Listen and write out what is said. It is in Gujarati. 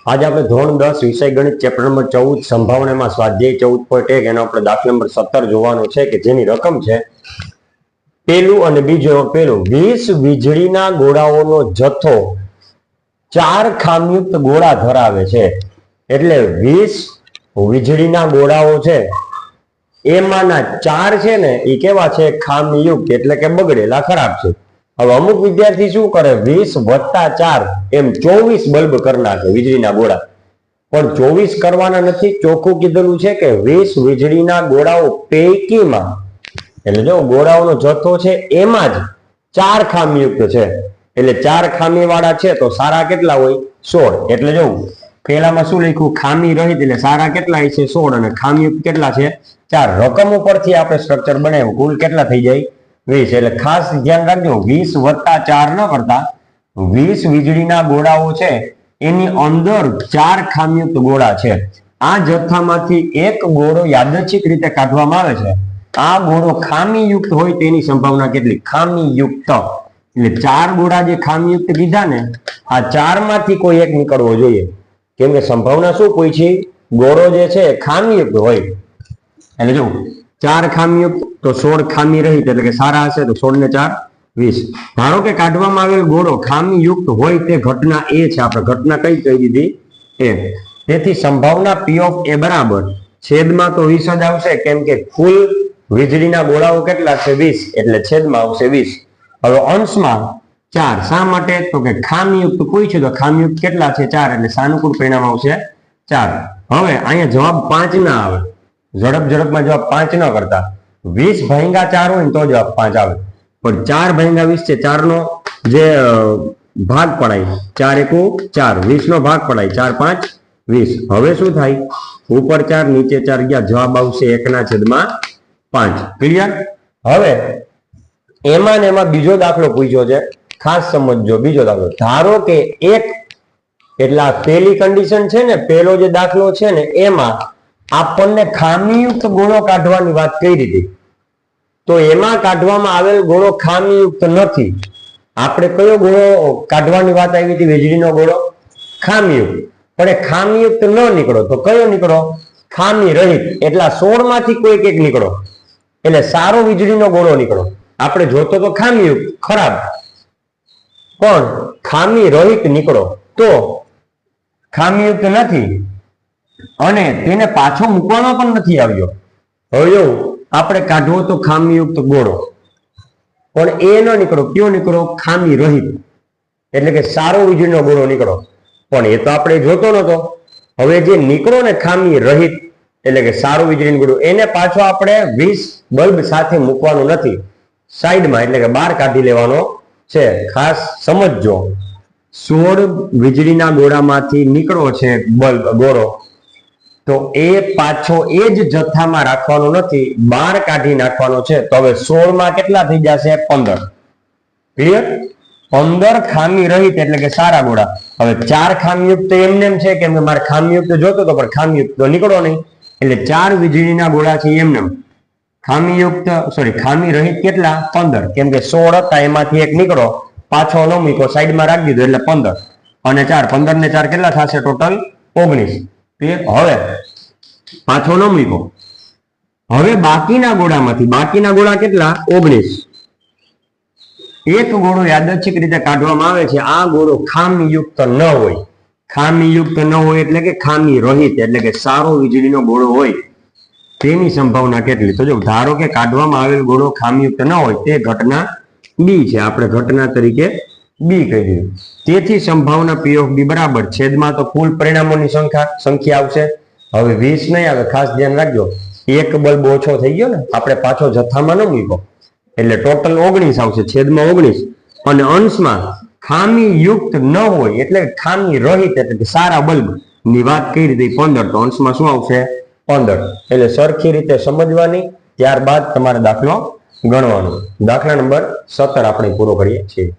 आज આપણે ધોરણ 10 વિષય ગણિત ચેપ્ટર નંબર 14 સંભાવનામાં સ્વાધ્યાય 14.1 એનો આપણે દાખલા નંબર 17 જોવાનો છે કે જેની રકમ છે પેલું અને બીજો પેલું 20 વીજળીના ગોળાઓનો જથ્થો 4 ખામયુક્ત ગોળા ધરાવે છે। એટલે 20 વીજળીના ગોળાઓ છે એમાંના 4 છે ને એ કેવા છે ખામયુક્ત એટલે કે બગડેલા ખરાબ છે। હવે અમુક વિદ્યાર્થી શું કરે 20 + 4 એમ 24 બલ્બ કરી નાખે વીજળીના ગોળા, પણ 24 કરવાના નથી। ચોખ્ખું કીધેલું છે કે 20 વીજળીના ગોળાઓ પૈકીમાં, એટલે જો ગોળાઓનો જથ્થો છે એમાં જ 4 ખામીયુક્ત છે, એટલે 4 ખામી વાળા છે તો સારા કેટલા હોય 16। એટલે જો પેલામાં શું લખ્યું ખામી રહિત, એટલે સારા કેટલા છે 16 અને ખામીયુક્ત કેટલા છે 4। રકમ ઉપરથી આપણે સ્ટ્રક્ચર બનાવ્યું કુલ કેટલા થઈ જાય 20। એટલે ખાસ ધ્યાન રાખજો 20 + 4 ન કરતા 20 વીજળીના ગોળાઓ છે એની અંદર 4 ખામીયુક્ત ગોળા છે। આ જથ્થામાંથી એક ગોળો યાદચ્છિક રીતે કાઢવામાં આવે છે। આ ગોળો ખામીયુક્ત હોય તેની સંભાવના કેટલી ખામીયુક્ત, એટલે 4 ગોળા જે ખામીયુક્ત કીધા ને આ 4 માંથી કોઈ એક નીકળવો જોઈએ, કેમ કે સંભાવના શું કોઈ છે ગોળો જે છે ખામીયુક્ત હોય। એટલે જો 4 ખામીયુક્ત તો 16 ખામી રહિત એટલે કે સારા હશે તો 16 ને 4 20। ધારો કે કાઢવામાં આવેલ ગોળો ખામીયુક્ત હોય તે ઘટના એ છે, આપણે ઘટના કઈ કહી દીધી એ। તેથી સંભાવના P of A બરાબર છેદમાં તો 20 જ આવશે, કેમ કે કુલ વીજળીના ગોળાઓ કેટલા છે 20 એટલે છેદમાં આવશે 20। હવે અંશમાં 4 શા માટે તો કે ખામીયુક્ત કોઈ છે તો ખામીયુક્ત કેટલા છે 4 એટલે સાનુકૂળ પરિણામ આવશે 4। હવે અહીંયા જવાબ 5 ના આવે, ઝડપમાં જવાબ 5 ન કરતા 20 ભાગ્યા 4 હોય ને તો જવાબ 5 આવે, પણ 4 ભાગ્યા 20 છે 4 નો જે ભાગ પડાય 4 × 1 4 20 નો ભાગ પડાય 4 × 5 20। હવે શું થાય ઉપર 4 નીચે 4 ગયા, જવાબ આવશે 1/5। ક્લિયર? હવે એમાં ને એમાં બીજો દાખલો પૂછ્યો છે, ખાસ સમજજો। બીજો દાખલો ધારો કે એક, એટલે આ પહેલી કન્ડિશન છે ને પહેલો જે દાખલો છે ને એમાં આપણને ખામીયુક્ત ગોળો કાઢવાની વાત કરી હતી, તો એમાં કાઢવામાં આવેલ ગોળો ખામીયુક્ત નથી। આપણે કયો ગોળો કાઢવાની વાત આવી હતી વીજળીનો ગોળો ખામીયુક્ત, પણ એ ખામીયુક્ત ન નીકળો તો કયો નીકળો ખામી રહિત, એટલે 16 માંથી કોઈક એક નીકળો એટલે સારો વીજળીનો ગોળો નીકળો। આપણે જોતો તો ખામીયુક્ત ખરાબ, પણ ખામી રહિત નીકળો તો ખામીયુક્ત નથી અને તેને પાછો મૂકવાનો પણ નથી આવ્યો। હવે જો આપણે કાઢવો તો ખામીયુક્ત ગોળો, પણ એ ન નીકળો, કયો નીકળો ખામી રહિત, એટલે કે સારો વીજળીનો ગોળો નીકળો, પણ એ તો આપણે જોતો નતો। હવે જે નીકળો ને ખામી રહિત એટલે કે સારો વીજળીનો ગોળો, એને પાછો આપણે 20 બલ્બ સાથે મૂકવાનું નથી, સાઈડમાં એટલે કે બહાર કાઢી લેવાનો છે। ખાસ સમજજો 16 વીજળીના ગોળામાંથી નીકળો છે બલ્બ ગોળો, તો એ પાછો એ જ જથ્થામાં રાખવાનો નથી, બહાર કાઢી નાખવાનો છે। તો હવે 16 માં કેટલા થઈ જશે 15। ક્લિયર? 15 ખામી રહિત એટલે કે સારા ગોળા। હવે 4 ખામીયુક્ત એમનેમ છે, કેમ કે મારે ખામીયુક્ત જોતો તો પણ ખામીયુક્ત તો નીકળો નહીં, એટલે 4 વીજળીના ગોળા છે એમનેમ ખામીયુક્ત ખામી રહિત કેટલા 15, કેમ કે 16 હતા એમાંથી એક નીકળો પાછો ન મૂકો સાઈડમાં રાખી દીધો એટલે 15 અને 4 15 ને 4 કેટલા થશે ટોટલ 19। હવે પાછો ન મૂકો, હવે બાકીના ગોળા કેટલા 19। એક ગોળો યાદચ્છિક રીતે કાઢવામાં આવે છે, આ ગોળો ખામીયુક્ત ન હોય। ખામીયુક્ત ન હોય એટલે કે ખામી રહિત એટલે કે સારો વીજળીનો ગોળો હોય તેની સંભાવના કેટલી, તો જો ધારો કે કાઢવામાં આવેલ ગોળો ખામીયુક્ત ન હોય તે ઘટના બી છે, આપણે ઘટના તરીકે બી કહી દીધું। તેથી સંભાવના P of B બરાબર છેદમાં તો કુલ પરિણામોની સંખ્યા આવશે। હવે 20 નહીં આવે, ખાસ ધ્યાન રાખજો, એક બલ્બ ઓછો થઈ ગયો ને, આપણે પાછો જથ્થામાં ન મૂકો એટલે ટોટલ 19 આવશે, છેદમાં 19 અને અંશમાં ખામીયુક્ત ન હોય એટલે ખામી રહિત એટલે કે સારા બલ્બ ની વાત કરી હતી 15, તો અંશમાં શું આવશે 15। એટલે સરખી રીતે સમજવાની, ત્યારબાદ તમારે દાખલો ગણવાનો। દાખલા નંબર 17 આપણે પૂરો કરીએ છીએ।